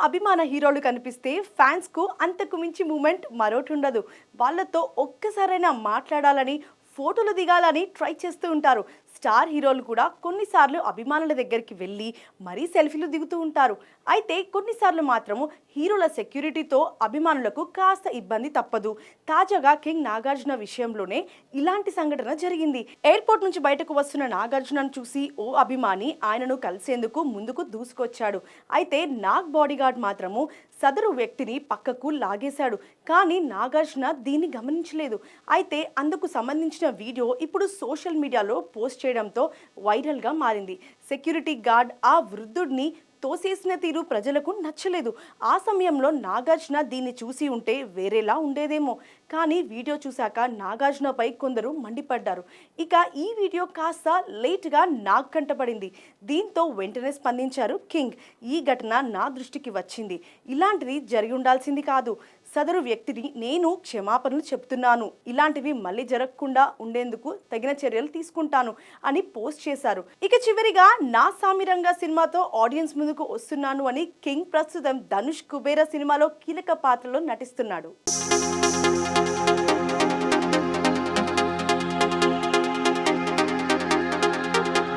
అభిమాన హీరోలు కనిపిస్తే ఫ్యాన్స్కు అంతకు మించి మూమెంట్ మరోటి ఉండదు. వాళ్ళతో ఒక్కసారైనా మాట్లాడాలని, ఫోటోలు దిగాలని ట్రై చేస్తూ ఉంటారు. స్టార్ హీరోలు కూడా కొన్నిసార్లు అభిమానుల దగ్గరికి వెళ్ళి మరీ సెల్ఫీలు దిగుతూ ఉంటారు. అయితే కొన్నిసార్లు మాత్రము హీరోల సెక్యూరిటీతో అభిమానులకు కాస్త ఇబ్బంది తప్పదు. తాజాగా కింగ్ నాగార్జున విషయంలోనే ఇలాంటి సంఘటన జరిగింది. ఎయిర్పోర్ట్ నుంచి బయటకు వస్తున్న నాగార్జునను చూసి ఓ అభిమాని ఆయనను కలిసేందుకు ముందుకు దూసుకొచ్చాడు. అయితే నాగ్ బాడీగార్డ్ మాత్రము సదరు వ్యక్తిని పక్కకు లాగేశాడు. కానీ నాగార్జున దీన్ని గమనించలేదు. అయితే అందుకు సంబంధించిన వీడియో ఇప్పుడు సోషల్ మీడియాలో పోస్ట్ చేయడంతో వైరల్గా మారింది. సెక్యూరిటీ గార్డ్ ఆ వృద్ధుడిని తోసేసిన తీరు ప్రజలకు నచ్చలేదు. ఆ సమయంలో నాగార్జున దీన్ని చూసి ఉంటే వేరేలా ఉండేదేమో. కానీ వీడియో చూశాక నాగార్జునపై కొందరు మండిపడ్డారు. ఇక ఈ వీడియో కాస్త లేట్గా నాగ్ కంటపడింది. దీంతో వెంటనే స్పందించారు కింగ్. ఈ ఘటన నా దృష్టికి వచ్చింది. ఇలాంటిది జరిగి ఉండాల్సింది కాదు. సదరు వ్యక్తిని నేను క్షమాపణలు చెప్తున్నాను. ఇలాంటివి మళ్ళీ జరగకుండా ఉండేందుకు తగిన చర్యలు తీసుకుంటాను అని పోస్ట్ చేశారు. ఇక చివరిగా నా సామిరంగా సినిమాతో ఆడియన్స్ ముందుకు వస్తున్నాను అని కింగ్ ప్రస్తుతం ధనుష్ కుబేర సినిమాలో కీలక పాత్రలో నటిస్తున్నాడు.